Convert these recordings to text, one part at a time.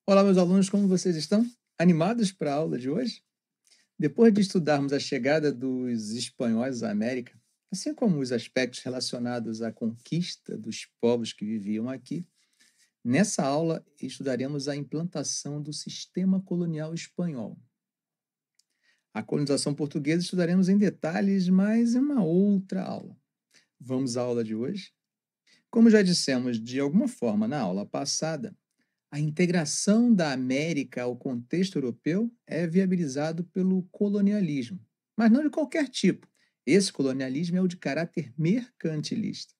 Olá, meus alunos, como vocês estão? Animados para a aula de hoje? Depois de estudarmos a chegada dos espanhóis à América, assim como os aspectos relacionados à conquista dos povos que viviam aqui, nessa aula estudaremos a implantação do sistema colonial espanhol. A colonização portuguesa estudaremos em detalhes, mas em uma outra aula. Vamos à aula de hoje? Como já dissemos de alguma forma na aula passada, a integração da América ao contexto europeu é viabilizado pelo colonialismo, mas não de qualquer tipo. Esse colonialismo é o de caráter mercantilista.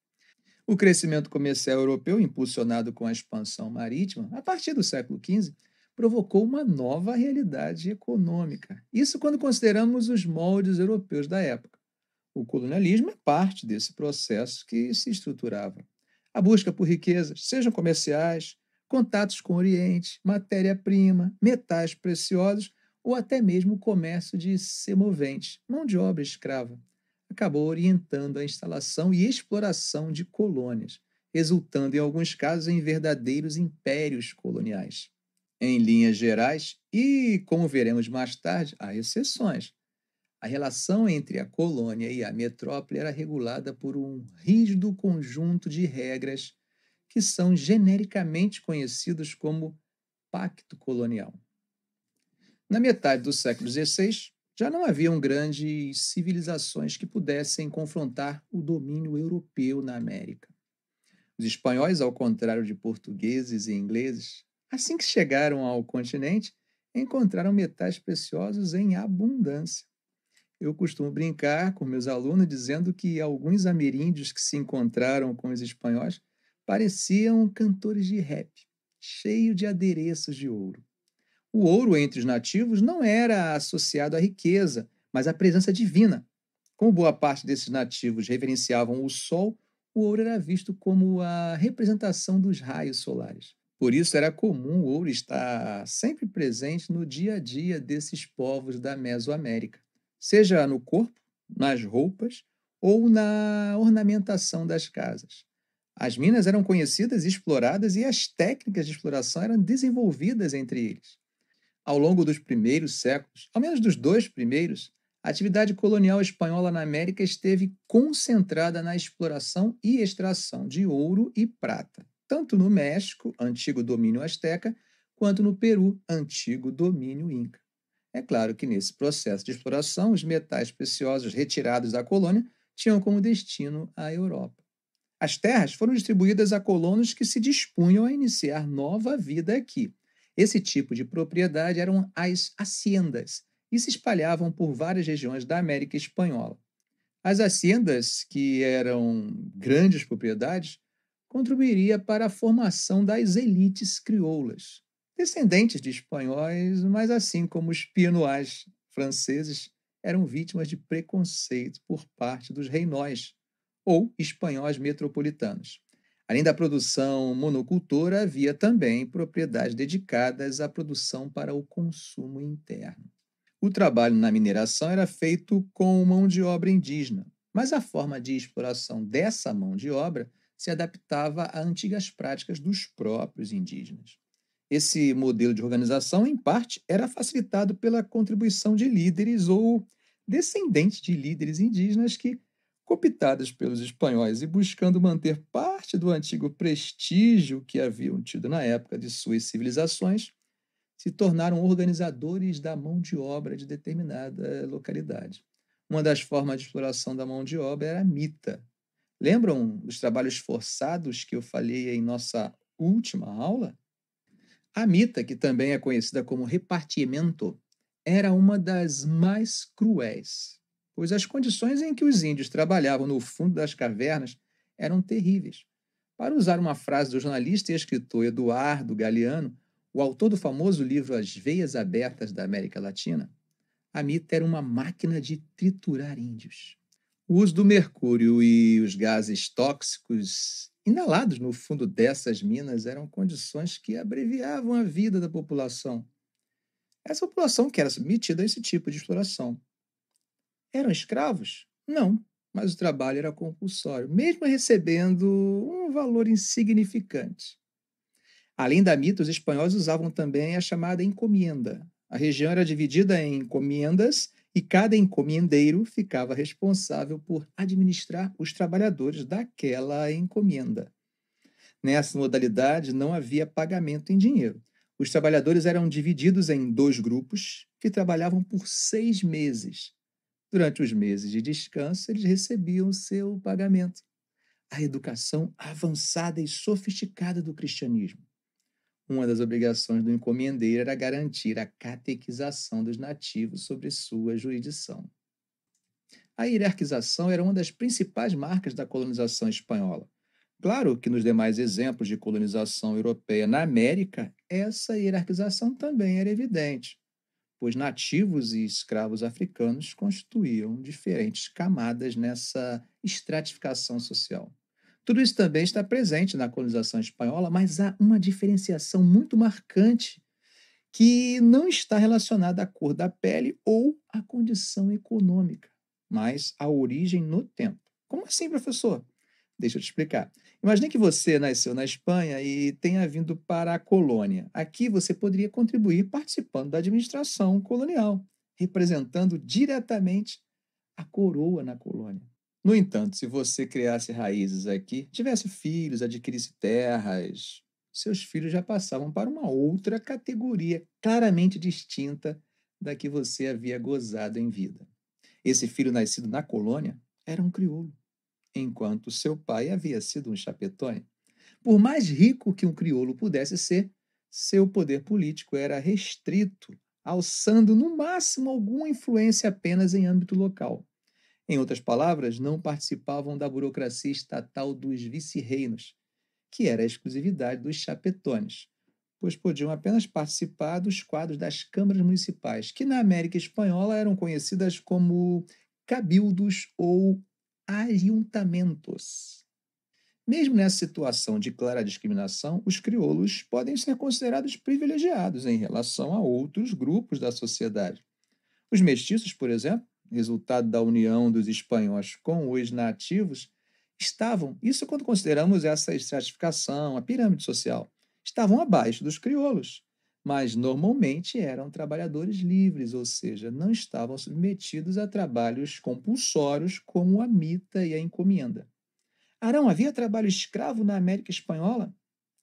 O crescimento comercial europeu, impulsionado com a expansão marítima, a partir do século XV, provocou uma nova realidade econômica. Isso quando consideramos os moldes europeus da época. O colonialismo é parte desse processo que se estruturava. A busca por riquezas, sejam comerciais, contatos com o Oriente, matéria-prima, metais preciosos ou até mesmo o comércio de semoventes, mão de obra escrava, acabou orientando a instalação e exploração de colônias, resultando em alguns casos em verdadeiros impérios coloniais. Em linhas gerais, e como veremos mais tarde, há exceções. A relação entre a colônia e a metrópole era regulada por um rígido conjunto de regras que são genericamente conhecidos como Pacto Colonial. Na metade do século XVI, já não haviam grandes civilizações que pudessem confrontar o domínio europeu na América. Os espanhóis, ao contrário de portugueses e ingleses, assim que chegaram ao continente, encontraram metais preciosos em abundância. Eu costumo brincar com meus alunos dizendo que alguns ameríndios que se encontraram com os espanhóis pareciam cantores de rap, cheio de adereços de ouro. O ouro entre os nativos não era associado à riqueza, mas à presença divina. Como boa parte desses nativos reverenciavam o sol, o ouro era visto como a representação dos raios solares. Por isso era comum o ouro estar sempre presente no dia a dia desses povos da Mesoamérica, seja no corpo, nas roupas ou na ornamentação das casas. As minas eram conhecidas e exploradas e as técnicas de exploração eram desenvolvidas entre eles. Ao longo dos primeiros séculos, ao menos dos dois primeiros, a atividade colonial espanhola na América esteve concentrada na exploração e extração de ouro e prata, tanto no México, antigo domínio asteca, quanto no Peru, antigo domínio inca. É claro que nesse processo de exploração, os metais preciosos retirados da colônia tinham como destino a Europa. As terras foram distribuídas a colonos que se dispunham a iniciar nova vida aqui. Esse tipo de propriedade eram as haciendas e se espalhavam por várias regiões da América Espanhola. As haciendas, que eram grandes propriedades, contribuiria para a formação das elites crioulas, descendentes de espanhóis, mas assim como os piemois franceses eram vítimas de preconceito por parte dos reinóis ou espanhóis metropolitanos. Além da produção monocultora, havia também propriedades dedicadas à produção para o consumo interno. O trabalho na mineração era feito com mão de obra indígena, mas a forma de exploração dessa mão de obra se adaptava a antigas práticas dos próprios indígenas. Esse modelo de organização, em parte, era facilitado pela contribuição de líderes ou descendentes de líderes indígenas que, cooptados pelos espanhóis e buscando manter parte do antigo prestígio que haviam tido na época de suas civilizações, se tornaram organizadores da mão de obra de determinada localidade. Uma das formas de exploração da mão de obra era a mita. Lembram dos trabalhos forçados que eu falei em nossa última aula? A mita, que também é conhecida como repartimento, era uma das mais cruéis, pois as condições em que os índios trabalhavam no fundo das cavernas eram terríveis. Para usar uma frase do jornalista e escritor Eduardo Galeano, o autor do famoso livro As Veias Abertas da América Latina, a mita era uma máquina de triturar índios. O uso do mercúrio e os gases tóxicos inalados no fundo dessas minas eram condições que abreviavam a vida da população. Essa população que era submetida a esse tipo de exploração. Eram escravos? Não, mas o trabalho era compulsório, mesmo recebendo um valor insignificante. Além da mita, os espanhóis usavam também a chamada encomienda. A região era dividida em encomiendas e cada encomendeiro ficava responsável por administrar os trabalhadores daquela encomienda. Nessa modalidade, não havia pagamento em dinheiro. Os trabalhadores eram divididos em dois grupos que trabalhavam por 6 meses. Durante os meses de descanso, eles recebiam seu pagamento. A educação avançada e sofisticada do cristianismo. Uma das obrigações do encomendeiro era garantir a catequização dos nativos sobre sua jurisdição. A hierarquização era uma das principais marcas da colonização espanhola. Claro que nos demais exemplos de colonização europeia na América, essa hierarquização também era evidente, pois nativos e escravos africanos constituíam diferentes camadas nessa estratificação social. Tudo isso também está presente na colonização espanhola, mas há uma diferenciação muito marcante que não está relacionada à cor da pele ou à condição econômica, mas à origem no tempo. Como assim, professor? Deixa eu te explicar. Imagine que você nasceu na Espanha e tenha vindo para a colônia. Aqui você poderia contribuir participando da administração colonial, representando diretamente a coroa na colônia. No entanto, se você criasse raízes aqui, tivesse filhos, adquirisse terras, seus filhos já passavam para uma outra categoria claramente distinta da que você havia gozado em vida. Esse filho nascido na colônia era um crioulo, enquanto seu pai havia sido um chapetone. Por mais rico que um crioulo pudesse ser, seu poder político era restrito, alçando no máximo alguma influência apenas em âmbito local. Em outras palavras, não participavam da burocracia estatal dos vice-reinos, que era a exclusividade dos chapetones, pois podiam apenas participar dos quadros das câmaras municipais, que na América Espanhola eram conhecidas como cabildos ou ayuntamentos. Mesmo nessa situação de clara discriminação, os crioulos podem ser considerados privilegiados em relação a outros grupos da sociedade. Os mestiços, por exemplo, resultado da união dos espanhóis com os nativos, estavam, isso quando consideramos essa estratificação, a pirâmide social, estavam abaixo dos crioulos, mas normalmente eram trabalhadores livres, ou seja, não estavam submetidos a trabalhos compulsórios como a mita e a encomenda. Arão, havia trabalho escravo na América Espanhola?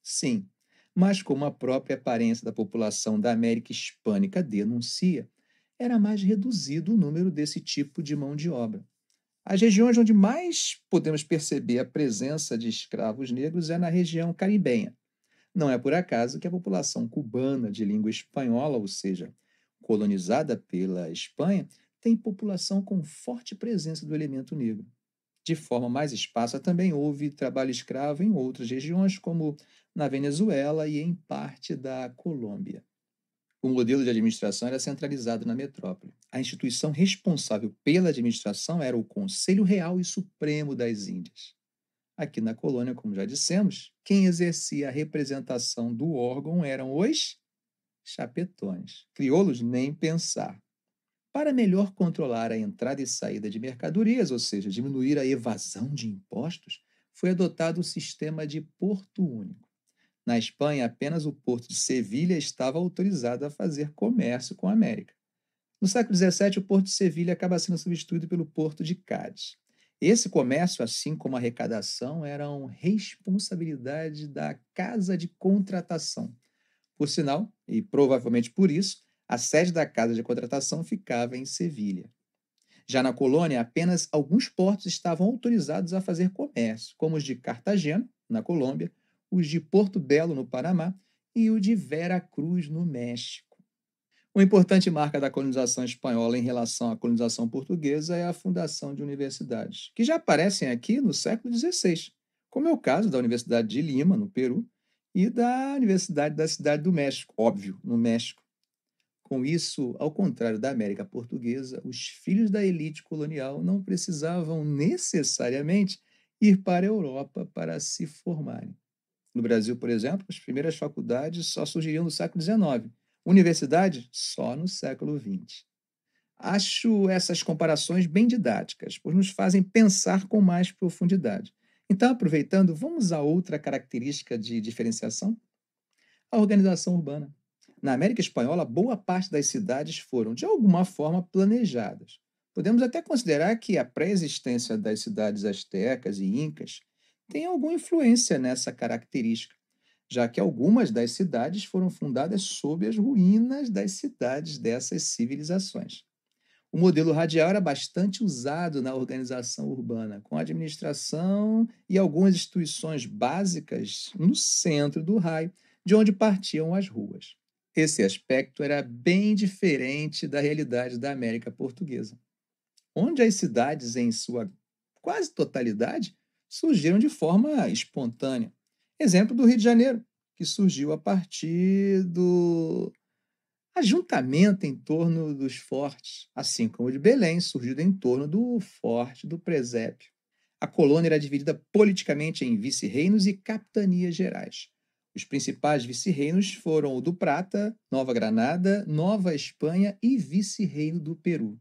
Sim, mas como a própria aparência da população da América Hispânica denuncia, era mais reduzido o número desse tipo de mão de obra. As regiões onde mais podemos perceber a presença de escravos negros é na região caribenha. Não é por acaso que a população cubana de língua espanhola, ou seja, colonizada pela Espanha, tem população com forte presença do elemento negro. De forma mais esparsa, também houve trabalho escravo em outras regiões, como na Venezuela e em parte da Colômbia. O modelo de administração era centralizado na metrópole. A instituição responsável pela administração era o Conselho Real e Supremo das Índias. Aqui na colônia, como já dissemos, quem exercia a representação do órgão eram os chapetões. Crioulos, nem pensar. Para melhor controlar a entrada e saída de mercadorias, ou seja, diminuir a evasão de impostos, foi adotado o sistema de porto único. Na Espanha, apenas o porto de Sevilha estava autorizado a fazer comércio com a América. No século XVII, o porto de Sevilha acaba sendo substituído pelo porto de Cádiz. Esse comércio, assim como a arrecadação, eram responsabilidade da Casa de Contratação. Por sinal, e provavelmente por isso, a sede da Casa de Contratação ficava em Sevilha. Já na colônia, apenas alguns portos estavam autorizados a fazer comércio, como os de Cartagena, na Colômbia, os de Porto Belo, no Panamá, e o de Vera Cruz, no México. Uma importante marca da colonização espanhola em relação à colonização portuguesa é a fundação de universidades, que já aparecem aqui no século XVI, como é o caso da Universidade de Lima, no Peru, e da Universidade da Cidade do México, óbvio, no México. Com isso, ao contrário da América Portuguesa, os filhos da elite colonial não precisavam necessariamente ir para a Europa para se formarem. No Brasil, por exemplo, as primeiras faculdades só surgiriam no século XIX, universidade só no século XX. Acho essas comparações bem didáticas, pois nos fazem pensar com mais profundidade. Então, aproveitando, vamos a outra característica de diferenciação? A organização urbana. Na América Espanhola, boa parte das cidades foram, de alguma forma, planejadas. Podemos até considerar que a pré-existência das cidades astecas e incas tem alguma influência nessa característica, já que algumas das cidades foram fundadas sob as ruínas das cidades dessas civilizações. O modelo radial era bastante usado na organização urbana, com administração e algumas instituições básicas no centro do raio, de onde partiam as ruas. Esse aspecto era bem diferente da realidade da América Portuguesa, onde as cidades, em sua quase totalidade, surgiram de forma espontânea. Exemplo do Rio de Janeiro, que surgiu a partir do ajuntamento em torno dos fortes, assim como o de Belém, surgido em torno do forte do presépio. A colônia era dividida politicamente em vice-reinos e capitanias gerais. Os principais vice-reinos foram o do Prata, Nova Granada, Nova Espanha e vice-reino do Peru.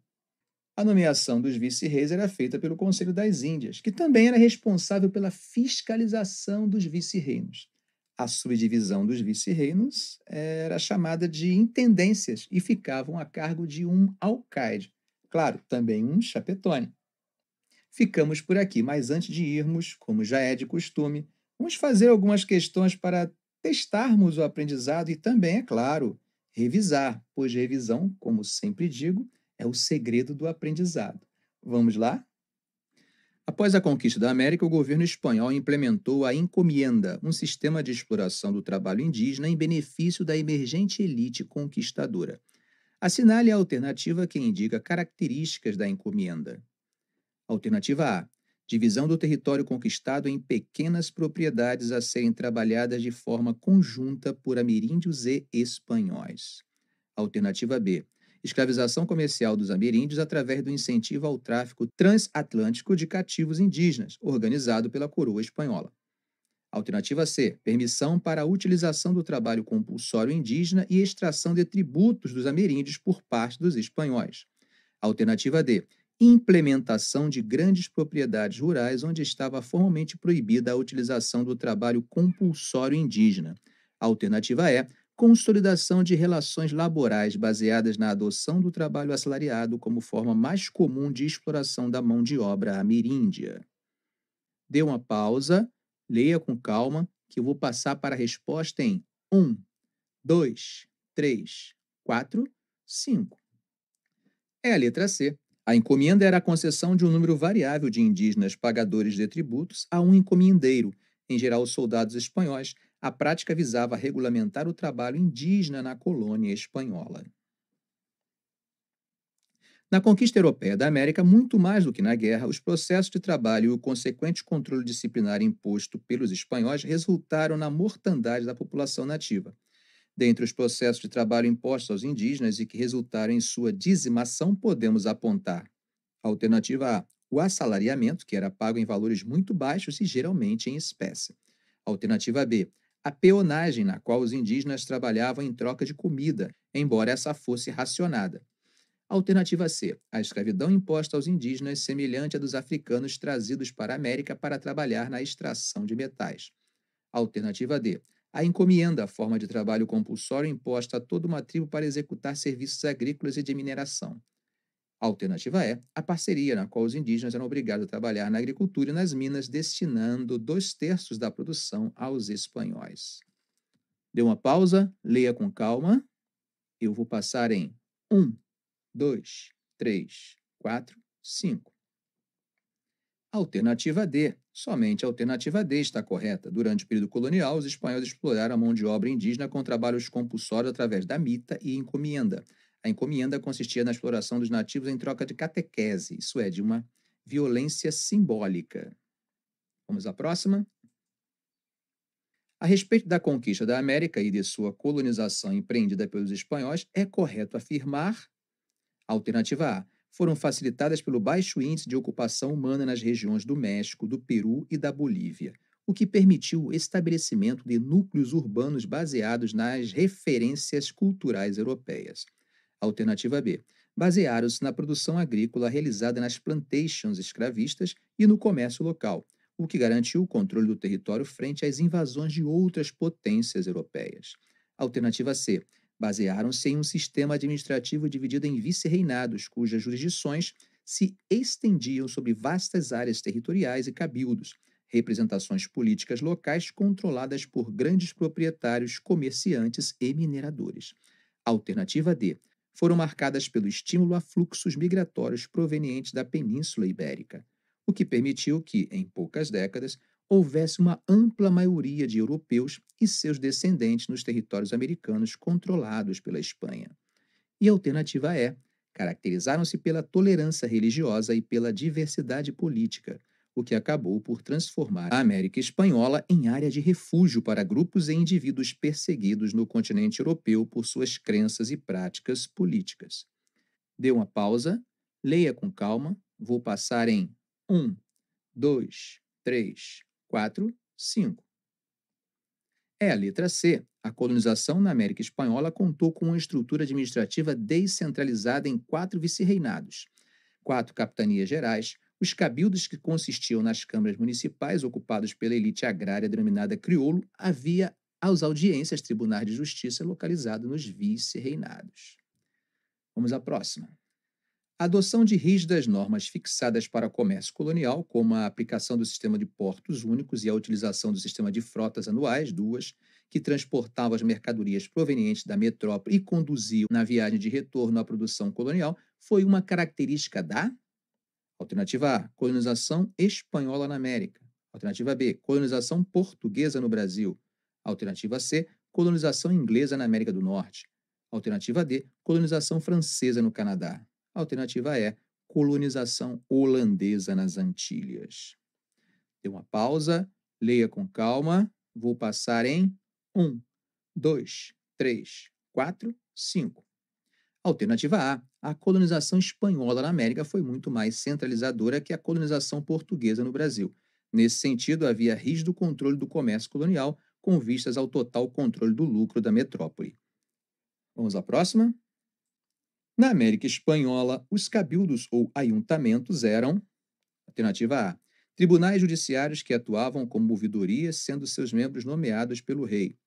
A nomeação dos vice-reis era feita pelo Conselho das Índias, que também era responsável pela fiscalização dos vice-reinos. A subdivisão dos vice-reinos era chamada de intendências e ficavam a cargo de um alcaide. Claro, também um chapetone. Ficamos por aqui, mas antes de irmos, como já é de costume, vamos fazer algumas questões para testarmos o aprendizado e também, é claro, revisar, pois revisão, como sempre digo, é o segredo do aprendizado. Vamos lá? Após a conquista da América, o governo espanhol implementou a encomienda, um sistema de exploração do trabalho indígena em benefício da emergente elite conquistadora. Assinale a alternativa que indica características da encomienda. Alternativa A. Divisão do território conquistado em pequenas propriedades a serem trabalhadas de forma conjunta por ameríndios e espanhóis. Alternativa B. Escravização comercial dos ameríndios através do incentivo ao tráfico transatlântico de cativos indígenas, organizado pela coroa espanhola. Alternativa C. Permissão para a utilização do trabalho compulsório indígena e extração de tributos dos ameríndios por parte dos espanhóis. Alternativa D. Implementação de grandes propriedades rurais onde estava formalmente proibida a utilização do trabalho compulsório indígena. Alternativa E. Consolidação de relações laborais baseadas na adoção do trabalho assalariado como forma mais comum de exploração da mão de obra ameríndia. Dê uma pausa, leia com calma, que eu vou passar para a resposta em 1, 2, 3, 4, 5. É a letra C. A encomienda era a concessão de um número variável de indígenas pagadores de tributos a um encomendeiro, em geral soldados espanhóis. A prática visava regulamentar o trabalho indígena na colônia espanhola. Na conquista europeia da América, muito mais do que na guerra, os processos de trabalho e o consequente controle disciplinar imposto pelos espanhóis resultaram na mortandade da população nativa. Dentre os processos de trabalho impostos aos indígenas e que resultaram em sua dizimação, podemos apontar a alternativa A, o assalariamento, que era pago em valores muito baixos e geralmente em espécie. Alternativa B, a peonagem, na qual os indígenas trabalhavam em troca de comida, embora essa fosse racionada. Alternativa C, a escravidão imposta aos indígenas, semelhante à dos africanos trazidos para a América para trabalhar na extração de metais. Alternativa D, a encomienda, a forma de trabalho compulsório imposta a toda uma tribo para executar serviços agrícolas e de mineração. Alternativa E, a parceria, na qual os indígenas eram obrigados a trabalhar na agricultura e nas minas, destinando 2/3 da produção aos espanhóis. Dê uma pausa, leia com calma. Eu vou passar em 1, 2, 3, 4, 5. Alternativa D. Somente a alternativa D está correta. Durante o período colonial, os espanhóis exploraram a mão de obra indígena com trabalhos compulsórios através da mita e encomienda. A encomienda consistia na exploração dos nativos em troca de catequese, isso é, de uma violência simbólica. Vamos à próxima? A respeito da conquista da América e de sua colonização empreendida pelos espanhóis, é correto afirmar: alternativa A. Foram facilitadas pelo baixo índice de ocupação humana nas regiões do México, do Peru e da Bolívia, o que permitiu o estabelecimento de núcleos urbanos baseados nas referências culturais europeias. Alternativa B. Basearam-se na produção agrícola realizada nas plantations escravistas e no comércio local, o que garantiu o controle do território frente às invasões de outras potências europeias. Alternativa C. Basearam-se em um sistema administrativo dividido em vice-reinados, cujas jurisdições se estendiam sobre vastas áreas territoriais e cabildos, representações políticas locais controladas por grandes proprietários, comerciantes e mineradores. Alternativa D. Foram marcadas pelo estímulo a fluxos migratórios provenientes da Península Ibérica, o que permitiu que, em poucas décadas, houvesse uma ampla maioria de europeus e seus descendentes nos territórios americanos controlados pela Espanha. E a alternativa E. Caracterizaram-se pela tolerância religiosa e pela diversidade política, o que acabou por transformar a América Espanhola em área de refúgio para grupos e indivíduos perseguidos no continente europeu por suas crenças e práticas políticas. Dê uma pausa, leia com calma, vou passar em 1, 2, 3, 4, 5. É a letra C. A colonização na América Espanhola contou com uma estrutura administrativa descentralizada em 4 vice-reinados, 4 capitanias gerais, os cabildos que consistiam nas câmaras municipais ocupados pela elite agrária denominada crioulo, havia as audiências tribunais de justiça localizados nos vice-reinados. Vamos à próxima. A adoção de rígidas normas fixadas para o comércio colonial, como a aplicação do sistema de portos únicos e a utilização do sistema de frotas anuais, duas, que transportavam as mercadorias provenientes da metrópole e conduziam na viagem de retorno à produção colonial, foi uma característica da Alternativa A, colonização espanhola na América. Alternativa B, colonização portuguesa no Brasil. Alternativa C, colonização inglesa na América do Norte. Alternativa D, colonização francesa no Canadá. Alternativa E, colonização holandesa nas Antilhas. Dê uma pausa, leia com calma. Vou passar em 1, 2, 3, 4, 5. Alternativa A. A colonização espanhola na América foi muito mais centralizadora que a colonização portuguesa no Brasil. Nesse sentido, havia rígido controle do comércio colonial, com vistas ao total controle do lucro da metrópole. Vamos à próxima? Na América Espanhola, os cabildos ou ayuntamentos eram: Alternativa A. Tribunais judiciários que atuavam como ouvidorias, sendo seus membros nomeados pelo rei.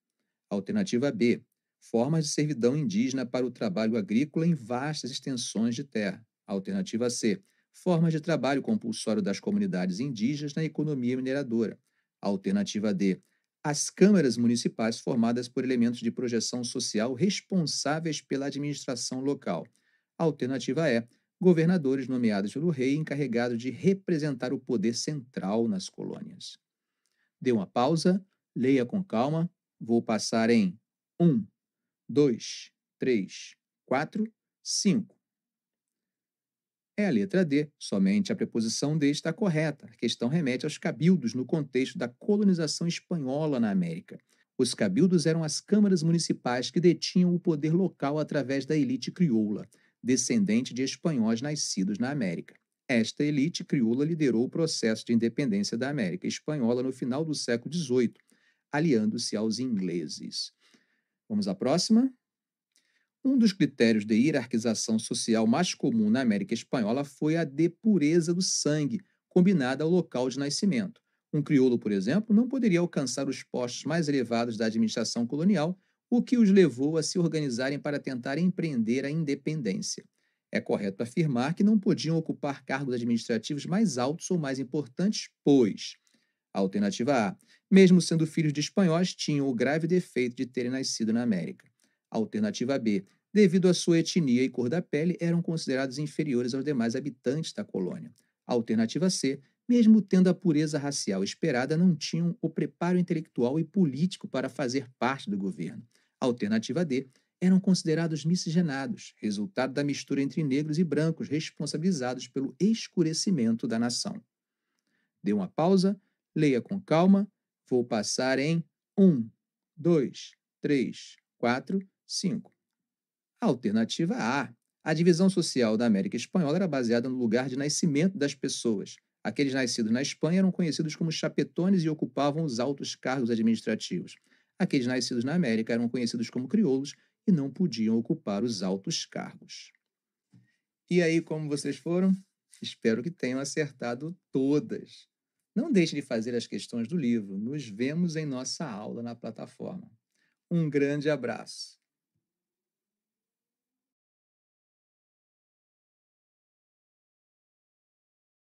Alternativa B. Formas de servidão indígena para o trabalho agrícola em vastas extensões de terra. Alternativa C. Formas de trabalho compulsório das comunidades indígenas na economia mineradora. Alternativa D. As câmaras municipais formadas por elementos de projeção social responsáveis pela administração local. Alternativa E. Governadores nomeados pelo rei encarregados de representar o poder central nas colônias. Dê uma pausa, leia com calma. Vou passar em 1, 2, 3, 4, 5. É a letra D. Somente a preposição D está correta. A questão remete aos cabildos no contexto da colonização espanhola na América. Os cabildos eram as câmaras municipais que detinham o poder local através da elite crioula, descendente de espanhóis nascidos na América. Esta elite crioula liderou o processo de independência da América Espanhola no final do século XVIII, aliando-se aos ingleses. Vamos à próxima? Um dos critérios de hierarquização social mais comum na América Espanhola foi a de pureza do sangue, combinada ao local de nascimento. Um crioulo, por exemplo, não poderia alcançar os postos mais elevados da administração colonial, o que os levou a se organizarem para tentar empreender a independência. É correto afirmar que não podiam ocupar cargos administrativos mais altos ou mais importantes, pois, alternativa A, mesmo sendo filhos de espanhóis, tinham o grave defeito de terem nascido na América. Alternativa B, devido à sua etnia e cor da pele, eram considerados inferiores aos demais habitantes da colônia. Alternativa C, mesmo tendo a pureza racial esperada, não tinham o preparo intelectual e político para fazer parte do governo. Alternativa D, eram considerados miscigenados, resultado da mistura entre negros e brancos, responsabilizados pelo escurecimento da nação. Dê uma pausa, leia com calma, vou passar em 1, 2, 3, 4, 5. Alternativa A. A divisão social da América Espanhola era baseada no lugar de nascimento das pessoas. Aqueles nascidos na Espanha eram conhecidos como chapetones e ocupavam os altos cargos administrativos. Aqueles nascidos na América eram conhecidos como crioulos e não podiam ocupar os altos cargos. E aí, como vocês foram? Espero que tenham acertado todas. Não deixe de fazer as questões do livro. Nos vemos em nossa aula na plataforma. Um grande abraço.